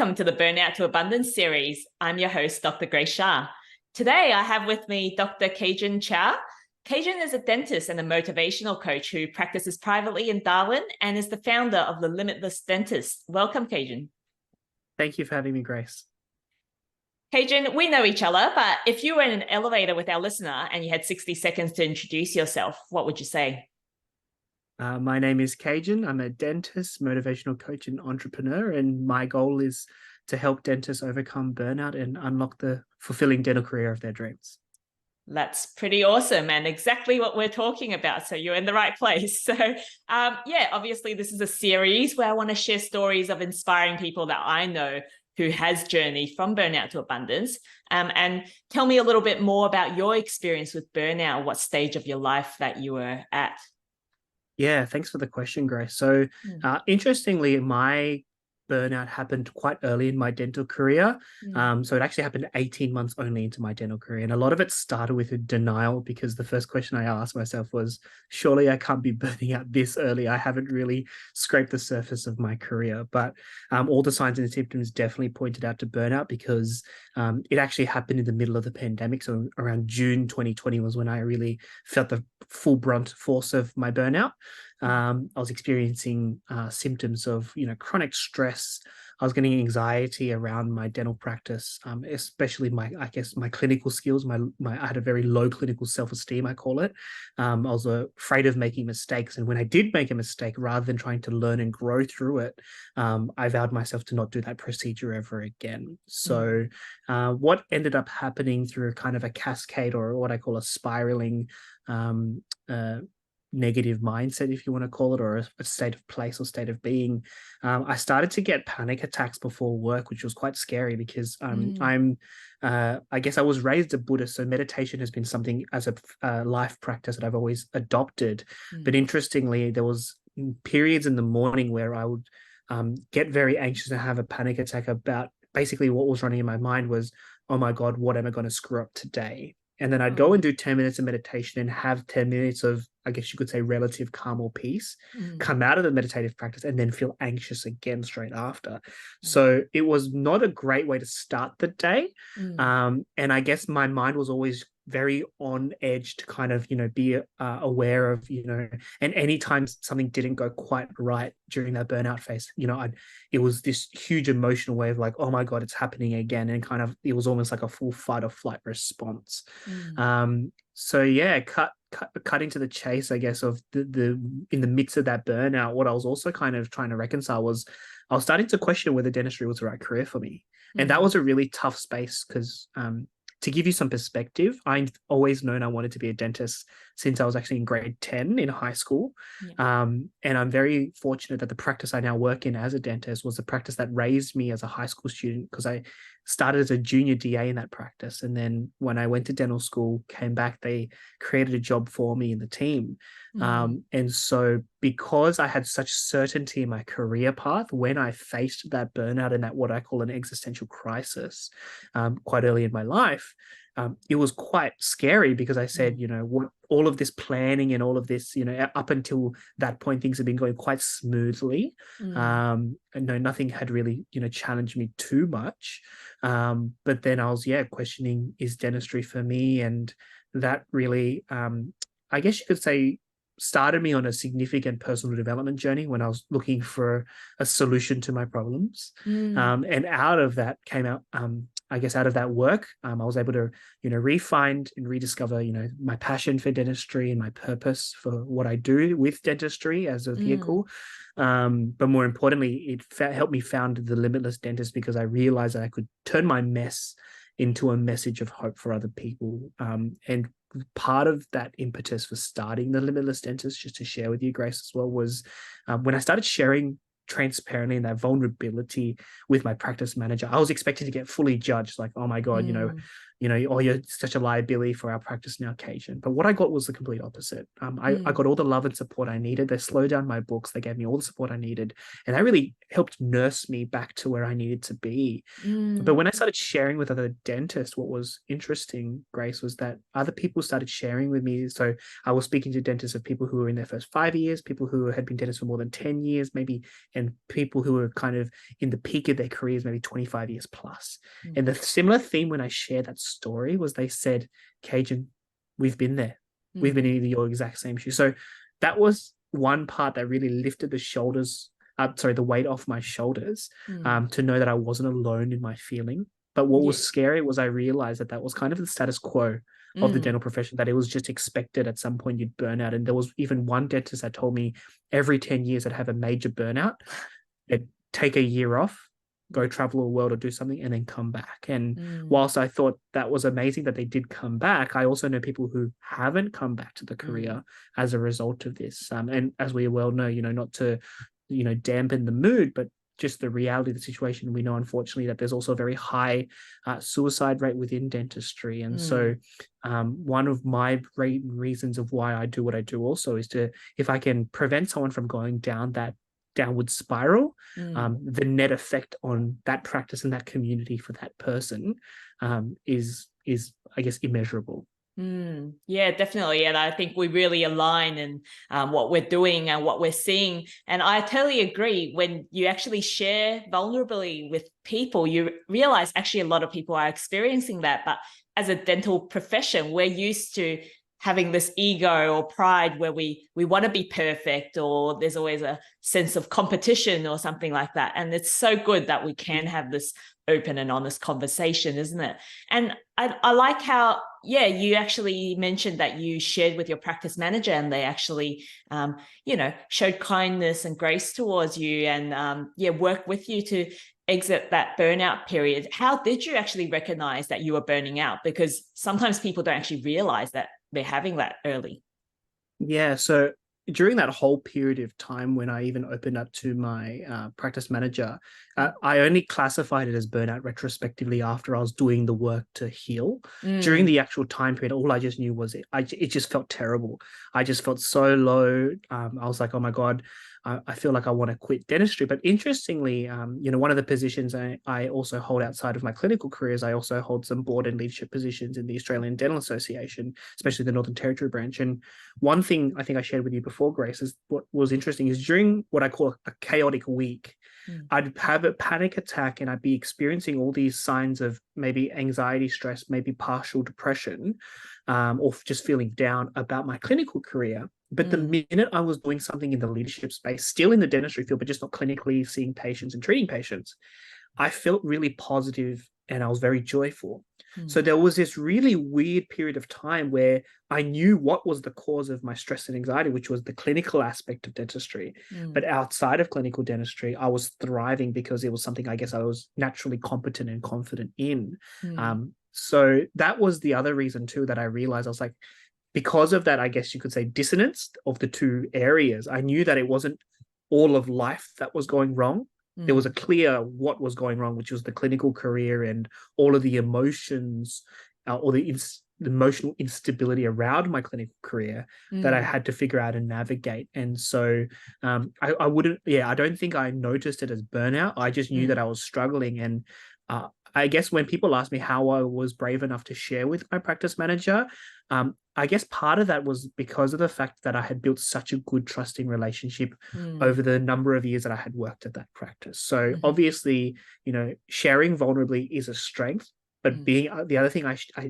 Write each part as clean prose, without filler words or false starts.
Welcome to the Burnout to Abundance series. I'm your host, Dr Grace Sha. Today, I have with me Dr Kaejenn Tchia. Kaejenn is a dentist and a motivational coach who practices privately in Darwin and is the founder of the Limitless Dentist. Welcome, Kaejenn. Thank you for having me, Grace. Kaejenn, we know each other, but if you were in an elevator with our listener and you had 60 seconds to introduce yourself, what would you say? My name is Kaejenn. I'm a dentist, motivational coach, and entrepreneur, and my goal is to help dentists overcome burnout and unlock the fulfilling dental career of their dreams. That's pretty awesome and exactly what we're talking about. So you're in the right place. So obviously this is a series where I want to share stories of inspiring people that I know who has journeyed from burnout to abundance. And tell me a little bit more about your experience with burnout, what stage of your life that you were at. Yeah, thanks for the question, Grace. So interestingly, my burnout happened quite early in my dental career. So it actually happened 18 months only into my dental career. And a lot of it started with a denial, because the first question I asked myself was, surely I can't be burning out this early. I haven't really scraped the surface of my career. But all the signs and symptoms definitely pointed out to burnout, because it actually happened in the middle of the pandemic. So around June 2020 was when I really felt the full brunt force of my burnout. I was experiencing symptoms of, chronic stress. I was getting anxiety around my dental practice, especially my clinical skills. I had a very low clinical self-esteem, I call it. I was afraid of making mistakes. And when I did make a mistake, rather than trying to learn and grow through it, I vowed myself to not do that procedure ever again. So what ended up happening through kind of a cascade, or what I call a spiraling negative mindset, if you want to call it, or a state of place or state of being, I started to get panic attacks before work, which was quite scary, because I guess I was raised a Buddhist, so meditation has been something as a life practice that I've always adopted. But interestingly, there was periods in the morning where I would get very anxious and have a panic attack about basically what was running in my mind was, oh my God, what am I going to screw up today? And then I'd go and do 10 minutes of meditation and have 10 minutes of, I guess you could say, relative calm or peace, come out of the meditative practice and then feel anxious again straight after. So it was not a great way to start the day. And I guess my mind was always very on edge to kind of, be aware of, and anytime something didn't go quite right during that burnout phase, it was this huge emotional wave, like, oh my God, it's happening again. And kind of, it was almost like a full fight or flight response. So yeah, cutting to the chase, I guess, of the in the midst of that burnout, what I was also kind of trying to reconcile was I was starting to question whether dentistry was the right career for me. And that was a really tough space, because to give you some perspective, I've always known I wanted to be a dentist since I was actually in grade 10 in high school. And I'm very fortunate that the practice I now work in as a dentist was the practice that raised me as a high school student, because I started as a junior DA in that practice. And then when I went to dental school, came back, they created a job for me in the team. And so because I had such certainty in my career path, when I faced that burnout and that what I call an existential crisis quite early in my life, it was quite scary, because I said, what all of this planning and all of this, up until that point, things have been going quite smoothly. And nothing had really, challenged me too much. But then I was, questioning, is dentistry for me? And that really, I guess you could say, started me on a significant personal development journey when I was looking for a solution to my problems. And out of that came out, I guess out of that work, I was able to, re-find and rediscover, my passion for dentistry and my purpose for what I do with dentistry as a vehicle. But more importantly, it helped me found the Limitless Dentist, because I realized that I could turn my mess into a message of hope for other people. And part of that impetus for starting the Limitless Dentist, just to share with you, Grace, as well, was when I started sharing transparently and that vulnerability with my practice manager. I was expected to get fully judged, like, oh my God, oh, you're such a liability for our practice now, Kaejenn. But what I got was the complete opposite. I got all the love and support I needed. They slowed down my books. They gave me all the support I needed. And that really helped nurse me back to where I needed to be. But when I started sharing with other dentists, what was interesting, Grace, was that other people started sharing with me. So I was speaking to dentists of people who were in their first 5 years, people who had been dentists for more than 10 years, maybe, and people who were kind of in the peak of their careers, maybe 25 years plus. And the similar theme when I shared that story was they said, Kaejenn, we've been there. We've been in your exact same shoes. So that was one part that really lifted the weight off my shoulders, to know that I wasn't alone in my feeling. But what was scary was I realized that was kind of the status quo of the dental profession, that it was just expected at some point you'd burn out. And there was even one dentist that told me every 10 years I'd have a major burnout, they'd take a year off, go travel the world or do something, and then come back. And whilst I thought that was amazing that they did come back, I also know people who haven't come back to the career as a result of this. And as we well know, not to, dampen the mood, but just the reality of the situation, we know, unfortunately, that there's also a very high suicide rate within dentistry. And so one of my reasons of why I do what I do also is if I can prevent someone from going down that downward spiral, the net effect on that practice and that community for that person is I guess immeasurable. Yeah, definitely. And I think we really align in what we're doing and what we're seeing. And I totally agree. When you actually share vulnerability with people, you realize actually a lot of people are experiencing that. But as a dental profession, we're used to having this ego or pride where we want to be perfect, or there's always a sense of competition or something like that. And it's so good that we can have this open and honest conversation, isn't it? And I like how, you actually mentioned that you shared with your practice manager and they actually, showed kindness and grace towards you and, worked with you to exit that burnout period. How did you actually recognize that you were burning out? Because sometimes people don't actually realize that they're having that early. Yeah, so during that whole period of time when I even opened up to my practice manager, I only classified it as burnout retrospectively after I was doing the work to heal. During the actual time period, all I just knew was it just felt terrible. I just felt so low. I was like, oh my God, I feel like I want to quit dentistry. But interestingly, one of the positions I also hold outside of my clinical careers, I also hold some board and leadership positions in the Australian Dental Association, especially the Northern Territory branch. And one thing I think I shared with you before, Grace, is what was interesting is during what I call a chaotic week, I'd have a panic attack and I'd be experiencing all these signs of maybe anxiety, stress, maybe partial depression, or just feeling down about my clinical career. But the minute I was doing something in the leadership space, still in the dentistry field, but just not clinically seeing patients and treating patients, I felt really positive and I was very joyful. So there was this really weird period of time where I knew what was the cause of my stress and anxiety, which was the clinical aspect of dentistry. But outside of clinical dentistry, I was thriving because it was something I guess I was naturally competent and confident in. So that was the other reason too that I realized. I was like, because of that, I guess you could say dissonance of the two areas, I knew that it wasn't all of life that was going wrong. There was a clear what was going wrong, which was the clinical career and all of the emotions or the emotional instability around my clinical career that I had to figure out and navigate. And so I don't think I noticed it as burnout. I just knew that I was struggling. And I guess when people ask me how I was brave enough to share with my practice manager, I guess part of that was because of the fact that I had built such a good trusting relationship over the number of years that I had worked at that practice. So obviously, sharing vulnerably is a strength, but being the other thing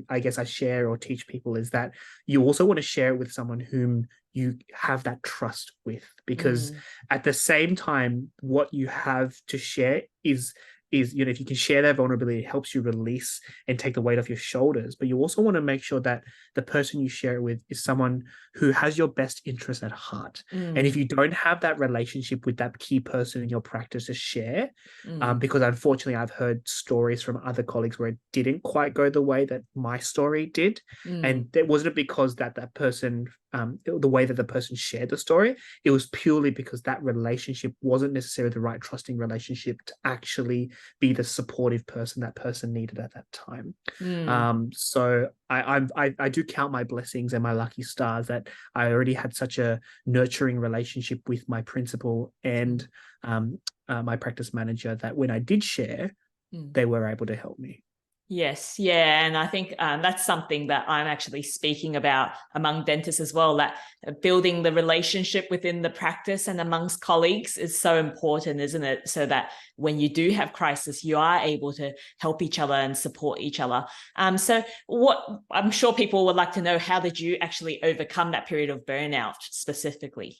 I guess I share or teach people is that you also want to share it with someone whom you have that trust with, because at the same time, what you have to share is if you can share that vulnerability, it helps you release and take the weight off your shoulders. But you also want to make sure that the person you share it with is someone who has your best interest at heart. And if you don't have that relationship with that key person in your practice to share, because unfortunately I've heard stories from other colleagues where it didn't quite go the way that my story did. And it wasn't because that person the way that the person shared the story, it was purely because that relationship wasn't necessarily the right trusting relationship to actually be the supportive person that person needed at that time. So I do count my blessings and my lucky stars that I already had such a nurturing relationship with my principal and my practice manager that when I did share, they were able to help me. Yes, yeah, and I think that's something that I'm actually speaking about among dentists as well, that building the relationship within the practice and amongst colleagues is so important, isn't it? So that when you do have crisis, you are able to help each other and support each other. So what I'm sure people would like to know, how did you actually overcome that period of burnout specifically?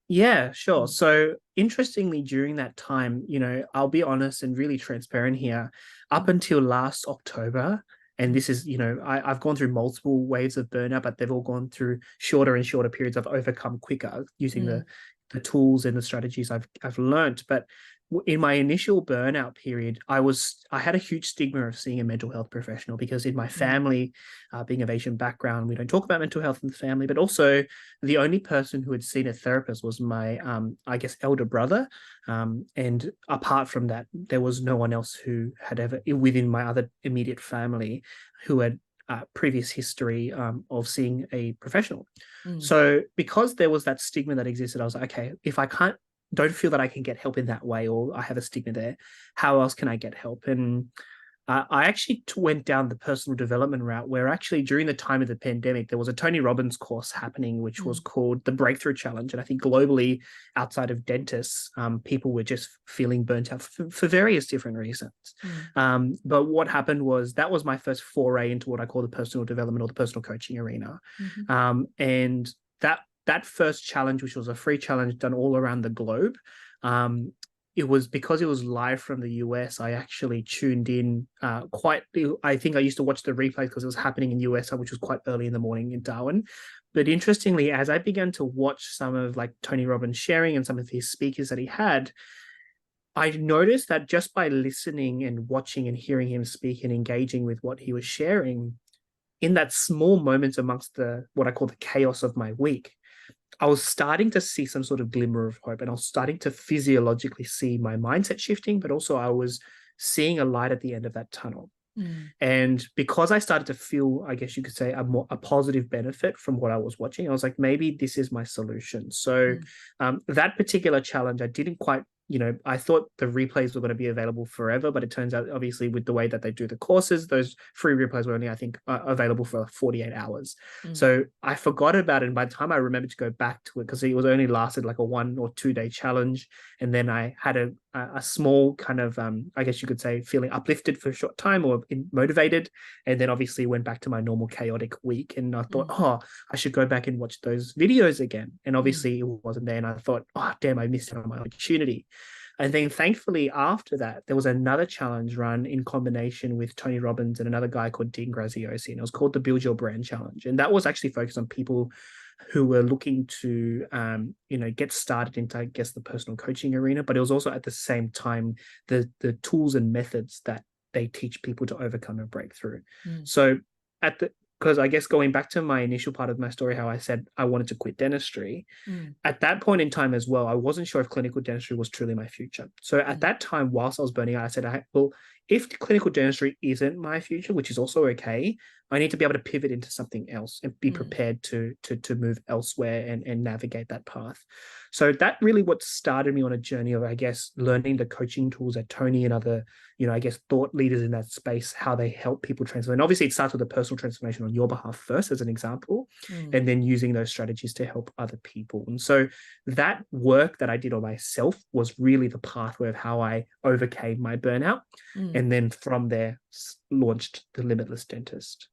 Yeah, sure. So interestingly, during that time, I'll be honest and really transparent here, up until last October, and this is, I've gone through multiple waves of burnout, but they've all gone through shorter and shorter periods. I've overcome quicker using the tools and the strategies I've learned. But in my initial burnout period, I had a huge stigma of seeing a mental health professional because in my family, being of Asian background, we don't talk about mental health in the family, but also the only person who had seen a therapist was my, I guess, elder brother. And apart from that, there was no one else who had ever, within my other immediate family, who had previous history of seeing a professional. So because there was that stigma that existed, I was like, okay, if I don't feel that I can get help in that way, or I have a stigma there, how else can I get help? And I actually went down the personal development route, where actually during the time of the pandemic, there was a Tony Robbins course happening, which was called the Breakthrough Challenge. And I think globally, outside of dentists, people were just feeling burnt out for various different reasons. But what happened was that was my first foray into what I call the personal development or the personal coaching arena. And that first challenge, which was a free challenge done all around the globe, it was because it was live from the US. I actually tuned in I think I used to watch the replay because it was happening in US, which was quite early in the morning in Darwin. But interestingly, as I began to watch some of like Tony Robbins sharing and some of his speakers that he had, I noticed that just by listening and watching and hearing him speak and engaging with what he was sharing, in that small moments amongst what I call the chaos of my week, I was starting to see some sort of glimmer of hope, and I was starting to physiologically see my mindset shifting, but also I was seeing a light at the end of that tunnel. And because I started to feel, I guess you could say, a positive benefit from what I was watching, I was like, maybe this is my solution. So that particular challenge, I didn't quite, I thought the replays were going to be available forever, but it turns out, obviously, with the way that they do the courses, those free replays were only, I think, available for 48 hours. So I forgot about it. And by the time I remembered to go back to it, because it was only lasted like a 1 or 2 day challenge, and then I had a small kind of, I guess you could say, feeling uplifted for a short time or motivated, and then obviously went back to my normal chaotic week. And I thought, I should go back and watch those videos again. And obviously it wasn't there. And I thought, damn, I missed out on my opportunity. And then thankfully after that, there was another challenge run in combination with Tony Robbins and another guy called Dean Graziosi, and it was called the Build Your Brand Challenge. And that was actually focused on people who were looking to, get started into, I guess, the personal coaching arena, but it was also at the same time the tools and methods that they teach people to overcome and break through. So because I guess going back to my initial part of my story, how I said I wanted to quit dentistry, at that point in time as well, I wasn't sure if clinical dentistry was truly my future. So at that time, whilst I was burning out, I said, well, if clinical dentistry isn't my future, which is also okay, I need to be able to pivot into something else and be prepared to move elsewhere and navigate that path. So that really what started me on a journey of, I guess, learning the coaching tools that Tony and other, I guess, thought leaders in that space, how they help people transform. And obviously it starts with a personal transformation on your behalf first, as an example, and then using those strategies to help other people. And so that work that I did on myself was really the pathway of how I overcame my burnout. And then from there launched the Limitless Dentist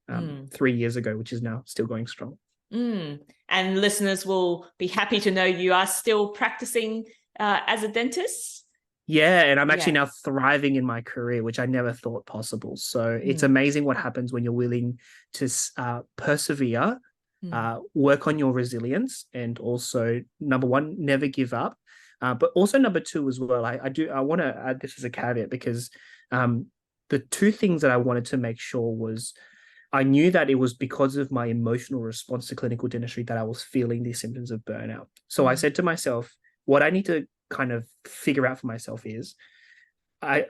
3 years ago, which is now still going strong. And listeners will be happy to know you are still practicing as a dentist. Yeah, and I'm actually now thriving in my career, which I never thought possible. So it's amazing what happens when you're willing to persevere, work on your resilience, and also, number one, never give up. But also number two as well, I want to add this as a caveat, because the two things that I wanted to make sure was I knew that it was because of my emotional response to clinical dentistry that I was feeling these symptoms of burnout. So I said to myself, what I need to kind of figure out for myself is, I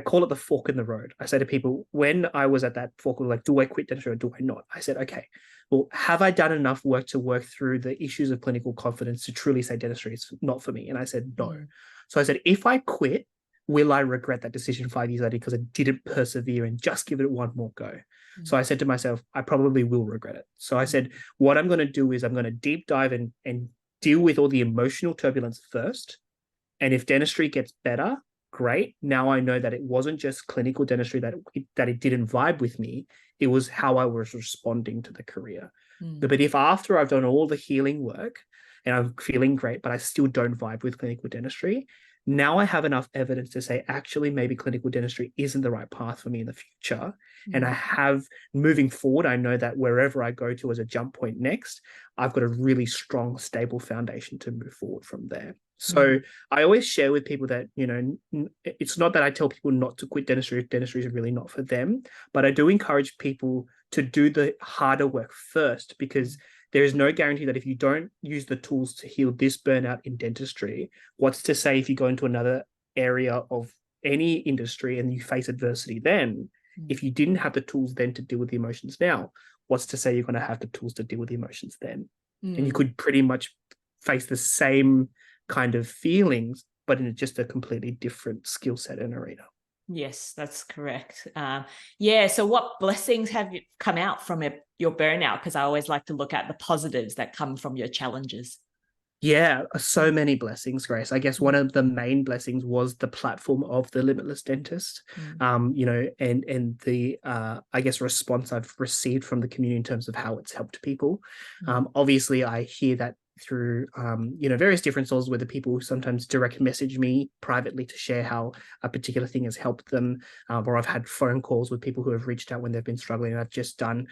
call it the fork in the road. I say to people, when I was at that fork, like, do I quit dentistry or do I not? I said, okay, well, have I done enough work to work through the issues of clinical confidence to truly say dentistry is not for me? And I said, no. So I said, if I quit, will I regret that decision 5 years later because I didn't persevere and just give it one more go? So I said to myself, I probably will regret it. So I said, what I'm going to do is I'm going to deep dive and deal with all the emotional turbulence first. And if dentistry gets better, great. Now I know that it wasn't just clinical dentistry that it didn't vibe with me. It was how I was responding to the career. But if after I've done all the healing work and I'm feeling great, but I still don't vibe with clinical dentistry, now I have enough evidence to say, actually, maybe clinical dentistry isn't the right path for me in the future. And I have, moving forward, I know that wherever I go to as a jump point next, I've got a really strong, stable foundation to move forward from there. So I always share with people that, it's not that I tell people not to quit dentistry if dentistry is really not for them, but I do encourage people to do the harder work first, because there is no guarantee that if you don't use the tools to heal this burnout in dentistry, what's to say if you go into another area of any industry and you face adversity then, if you didn't have the tools then to deal with the emotions now, what's to say you're going to have the tools to deal with the emotions then? And you could pretty much face the same kind of feelings, but in just a completely different skill set and arena. Yes, that's correct. So what blessings have come out from your burnout? Because I always like to look at the positives that come from your challenges. Yeah, so many blessings, Grace. I guess one of the main blessings was the platform of the Limitless Dentist, and the I guess response I've received from the community in terms of how it's helped people. Obviously, I hear that through various different sources, where the people sometimes direct message me privately to share how a particular thing has helped them, or I've had phone calls with people who have reached out when they've been struggling. And I've just done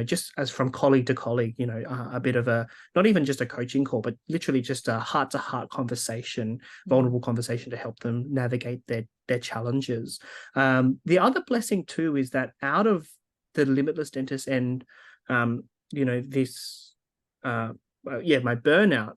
just as from colleague to colleague, a bit of a, not even just a coaching call, but literally just a heart-to-heart conversation, vulnerable conversation to help them navigate their challenges. The other blessing too is that out of the Limitless Dentist and this my burnout,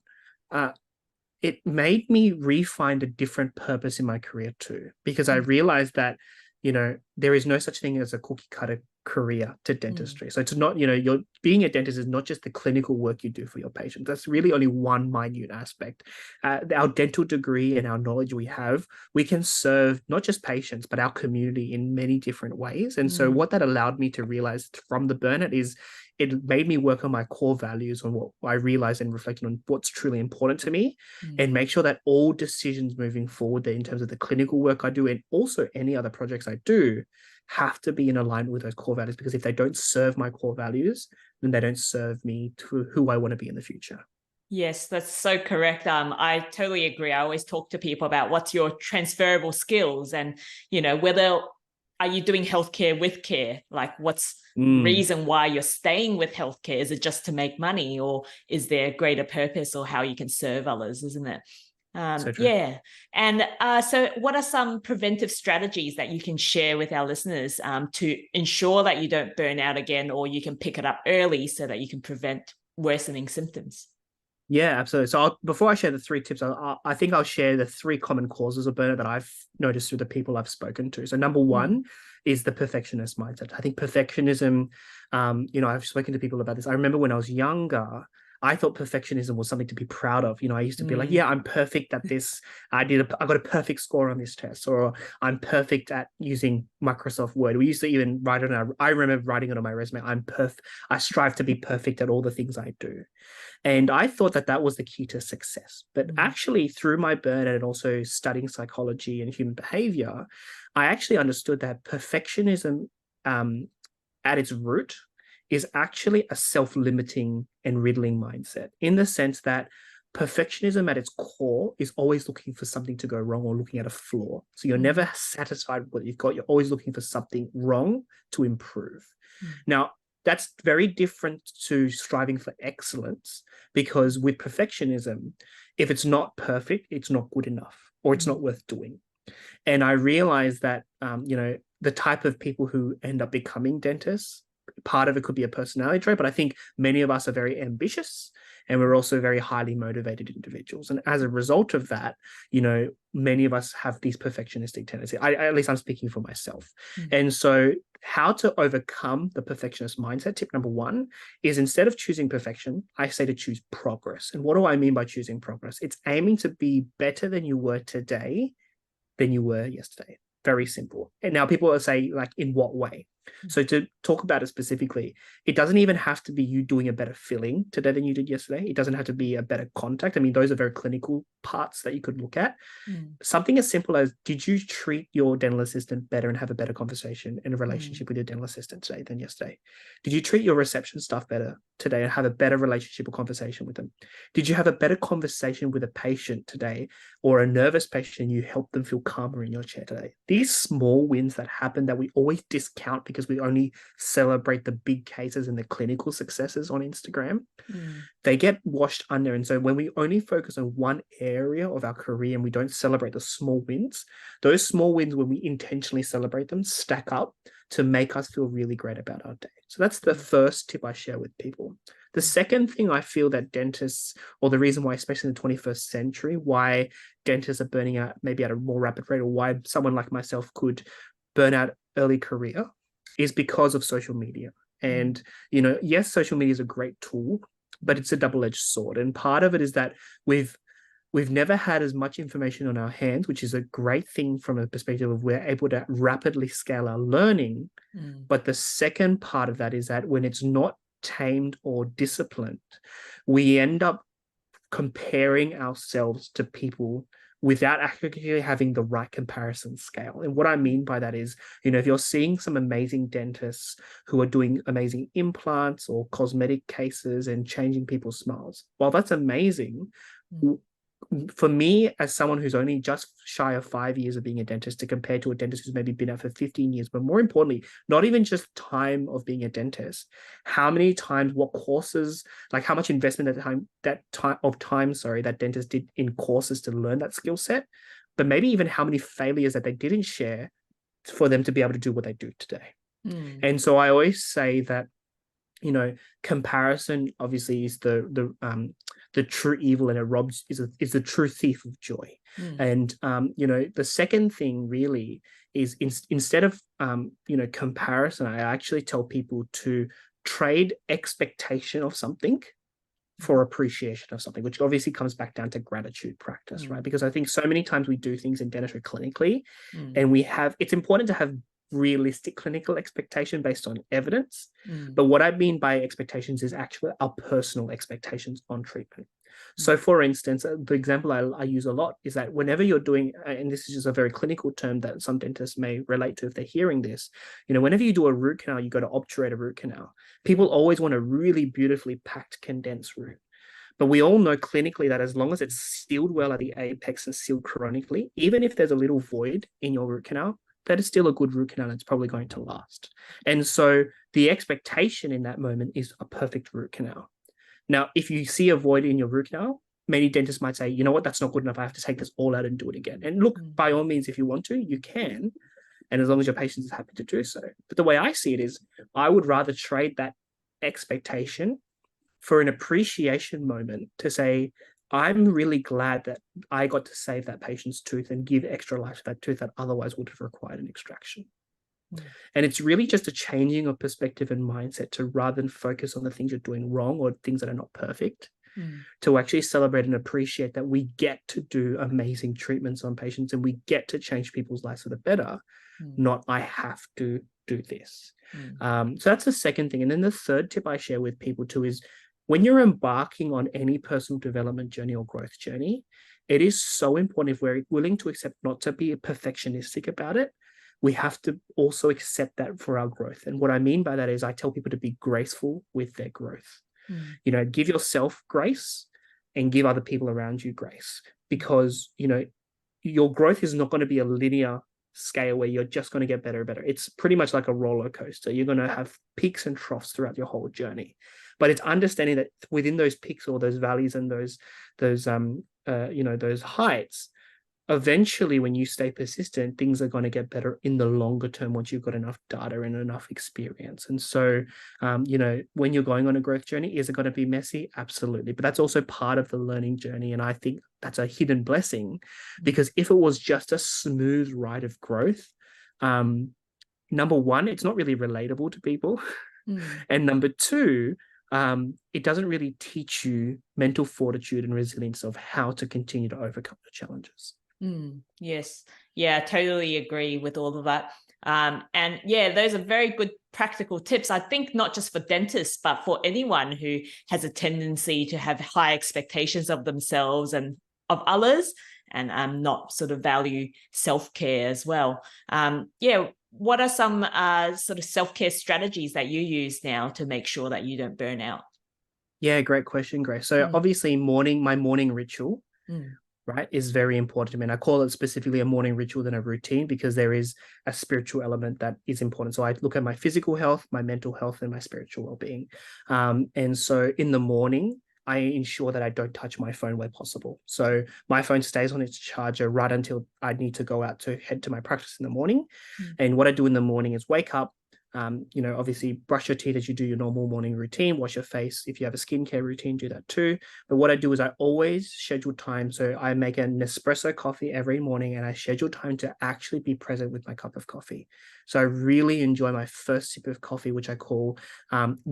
it made me re-find a different purpose in my career too, because I realized that there is no such thing as a cookie cutter career to dentistry. So it's not, you're being a dentist is not just the clinical work you do for your patients. That's really only one minute aspect. Our dental degree and our knowledge we have, we can serve not just patients, but our community in many different ways. And so what that allowed me to realize from the burnout is it made me work on my core values, on what I realized and reflected on what's truly important to me, and make sure that all decisions moving forward in terms of the clinical work I do and also any other projects I do have to be in alignment with those core values, because if they don't serve my core values, then they don't serve me to who I want to be in the future. Yes, that's so correct. I totally agree. I always talk to people about what's your transferable skills, and whether are you doing healthcare with care? Like, what's the reason why you're staying with healthcare? Is it just to make money, or is there a greater purpose, or how you can serve others, isn't it? So true. And so what are some preventive strategies that you can share with our listeners to ensure that you don't burn out again, or you can pick it up early so that you can prevent worsening symptoms? Yeah, absolutely. So before I share the 3 tips, I think I'll share the 3 common causes of burnout that I've noticed through the people I've spoken to. So number one is the perfectionist mindset. I think perfectionism, I've spoken to people about this. I remember when I was younger, I thought perfectionism was something to be proud of. I used to be like, yeah, I'm perfect at this. I got a perfect score on this test, or I'm perfect at using Microsoft Word. We used to even write it on I remember writing it on my resume. I strive to be perfect at all the things I do. And I thought that was the key to success. But actually, through my burnout and also studying psychology and human behavior, I actually understood that perfectionism at its root is actually a self-limiting and riddling mindset, in the sense that perfectionism at its core is always looking for something to go wrong or looking at a flaw. So you're never satisfied with what you've got. You're always looking for something wrong to improve. Now, that's very different to striving for excellence, because with perfectionism, if it's not perfect, it's not good enough, or it's not worth doing. And I realized that, the type of people who end up becoming dentists part of it could be a personality trait, but I think many of us are very ambitious and we're also very highly motivated individuals. And as a result of that, many of us have these perfectionistic tendencies. At least I'm speaking for myself. And so how to overcome the perfectionist mindset, tip number one, is instead of choosing perfection, I say to choose progress. And what do I mean by choosing progress? It's aiming to be better than you were today than you were yesterday. Very simple. And now people will say, like, in what way? So to talk about it specifically, it doesn't even have to be you doing a better filling today than you did yesterday. It doesn't have to be a better contact. I mean, those are very clinical parts that you could look at. Something as simple as, did you treat your dental assistant better and have a better conversation and a relationship with your dental assistant today than yesterday? Did you treat your reception staff better today and have a better relationship or conversation with them? Did you have a better conversation with a patient today, or a nervous patient, you helped them feel calmer in your chair today? These small wins that happen that we always discount because we only celebrate the big cases and the clinical successes on Instagram, they get washed under. And so when we only focus on one area of our career and we don't celebrate the small wins, those small wins, when we intentionally celebrate them, stack up to make us feel really great about our day. So that's the first tip I share with people. The second thing I feel that dentists, or the reason why, especially in the 21st century, why dentists are burning out maybe at a more rapid rate, or why someone like myself could burn out early career, is because of social media. And, yes, social media is a great tool, but it's a double-edged sword. And part of it is that we've never had as much information on our hands, which is a great thing from a perspective of we're able to rapidly scale our learning. But the second part of that is that when it's not tamed or disciplined, we end up comparing ourselves to people without actually having the right comparison scale. And what I mean by that is, if you're seeing some amazing dentists who are doing amazing implants or cosmetic cases and changing people's smiles, while that's amazing, for me, as someone who's only just shy of 5 years of being a dentist, to compare to a dentist who's maybe been out for 15 years, but more importantly, not even just time of being a dentist, how many times, what courses, like how much investment that dentist did in courses to learn that skill set, but maybe even how many failures that they didn't share for them to be able to do what they do today. And so I always say that, comparison obviously is the true evil, and it is the true thief of joy. And the second thing really is, instead of comparison, I actually tell people to trade expectation of something for appreciation of something, which obviously comes back down to gratitude practice, right? Because I think so many times we do things in dentistry clinically, and it's important to have realistic clinical expectation based on evidence. But what I mean by expectations is actually our personal expectations on treatment. So for instance, the example I use a lot is that whenever you're doing, and this is just a very clinical term that some dentists may relate to if they're hearing this, whenever you do a root canal, you go to obturate a root canal. People always want a really beautifully packed, condensed root. But we all know clinically that as long as it's sealed well at the apex and sealed chronically, even if there's a little void in your root canal, that is still a good root canal. It's probably going to last. And so the expectation in that moment is a perfect root canal. Now, if you see a void in your root canal, many dentists might say, you know what, that's not good enough. I have to take this all out and do it again. And look, by all means, if you want to, you can. And as long as your patient is happy to do so. But the way I see it is, I would rather trade that expectation for an appreciation moment to say, I'm really glad that I got to save that patient's tooth and give extra life to that tooth that otherwise would have required an extraction. And it's really just a changing of perspective and mindset to, rather than focus on the things you're doing wrong or things that are not perfect, to actually celebrate and appreciate that we get to do amazing treatments on patients and we get to change people's lives for the better, not I have to do this. So that's the second thing. And then the third tip I share with people too is, when you're embarking on any personal development journey or growth journey, it is so important, if we're willing to accept not to be perfectionistic about it, we have to also accept that for our growth. And what I mean by that is, I tell people to be graceful with their growth. Give yourself grace and give other people around you grace, because, your growth is not going to be a linear scale where you're just going to get better and better. It's pretty much like a roller coaster. You're going to have peaks and troughs throughout your whole journey. But it's understanding that within those peaks or those valleys and those heights, eventually, when you stay persistent, things are going to get better in the longer term once you've got enough data and enough experience. And so, when you're going on a growth journey, is it going to be messy? Absolutely. But that's also part of the learning journey. And I think that's a hidden blessing, because if it was just a smooth ride of growth, number one, it's not really relatable to people. And number two, it doesn't really teach you mental fortitude and resilience of how to continue to overcome the challenges. Yes. Yeah, I totally agree with all of that. And yeah, those are very good practical tips. I think not just for dentists, but for anyone who has a tendency to have high expectations of themselves and of others, and not sort of value self-care as well. Yeah, what are some sort of self-care strategies that you use now to make sure that you don't burn out? Yeah, great question, Grace. So obviously my morning ritual, right, is very important to me. And I call it specifically a morning ritual than a routine, because there is a spiritual element that is important. So I look at my physical health, my mental health, and my spiritual well-being. And so in the morning, I ensure that I don't touch my phone where possible. So my phone stays on its charger right until I need to go out to head to my practice in the morning. And what I do in the morning is wake up, obviously brush your teeth as you do your normal morning routine, wash your face. If you have a skincare routine, do that too. But what I do is I always schedule time. So I make an espresso coffee every morning, and I schedule time to actually be present with my cup of coffee. So I really enjoy my first sip of coffee, which I call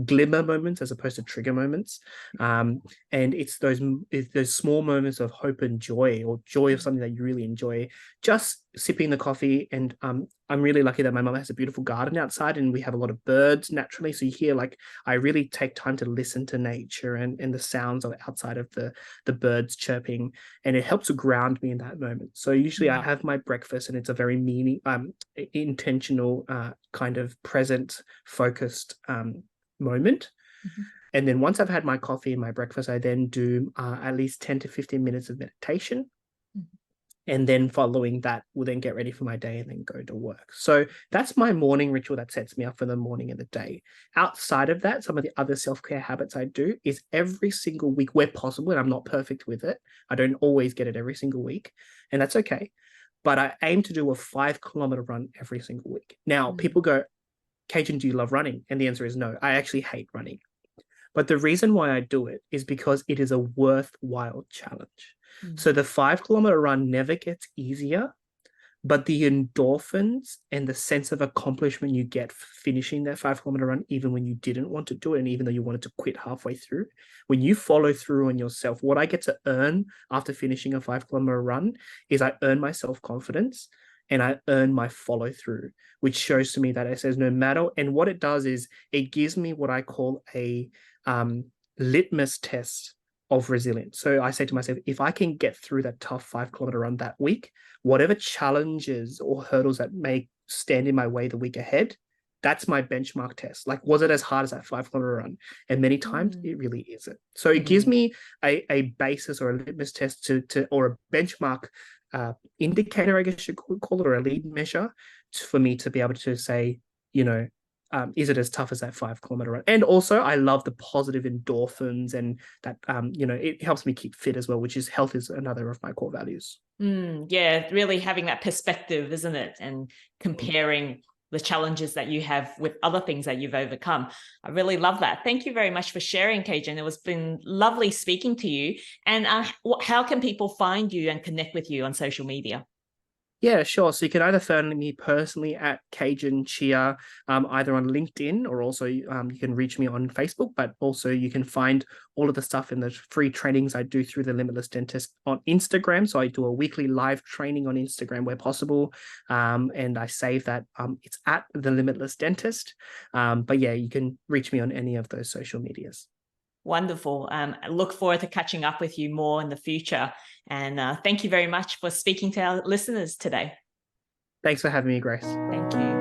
glimmer moments as opposed to trigger moments. And it's those small moments of hope and joy, or joy of something that you really enjoy, just sipping the coffee. And I'm really lucky that my mum has a beautiful garden outside, and we have a lot of birds naturally. So you hear, I really take time to listen to nature and the sounds of outside of the birds chirping, and it helps to ground me in that moment. So usually I have my breakfast, and it's a very intentional, kind of present, focused moment. And then once I've had my coffee and my breakfast, I then do at least 10 to 15 minutes of meditation. And then following that, we'll then get ready for my day and then go to work. So that's my morning ritual that sets me up for the morning and the day. Outside of that, some of the other self-care habits I do is every single week, where possible, and I'm not perfect with it, I don't always get it every single week, and that's okay, but I aim to do a 5-kilometer run every single week. Now, people go, Kaejenn, do you love running? And the answer is no, I actually hate running. But the reason why I do it is because it is a worthwhile challenge. So the 5-kilometer run never gets easier, but the endorphins and the sense of accomplishment you get finishing that 5-kilometer run, even when you didn't want to do it, and even though you wanted to quit halfway through, when you follow through on yourself, what I get to earn after finishing a 5-kilometer run is I earn my self-confidence, and I earn my follow through, which shows to me that it says no matter, and what it does is it gives me what I call a litmus test of resilience. So I say to myself, if I can get through that tough 5-kilometer run that week, whatever challenges or hurdles that may stand in my way the week ahead, that's my benchmark test. Was it as hard as that 5-kilometer run? And many times it really isn't. So it gives me a basis or a litmus test or a benchmark indicator, I guess you could call it, or a lead measure for me to be able to say, is it as tough as that 5-kilometer run? And also, I love the positive endorphins, and that, it helps me keep fit as well, which is health is another of my core values. Yeah, really having that perspective, isn't it? And comparing the challenges that you have with other things that you've overcome. I really love that. Thank you very much for sharing, Kaejenn. It was been lovely speaking to you. And how can people find you and connect with you on social media? Yeah, sure. So you can either find me personally at Kaejenn Tchia, either on LinkedIn, or also you can reach me on Facebook, but also you can find all of the stuff in the free trainings I do through the Limitless Dentist on Instagram. So I do a weekly live training on Instagram where possible, and I save that. It's at the Limitless Dentist. But yeah, you can reach me on any of those social medias. Wonderful. I look forward to catching up with you more in the future. And thank you very much for speaking to our listeners today. Thanks for having me, Grace. Thank you.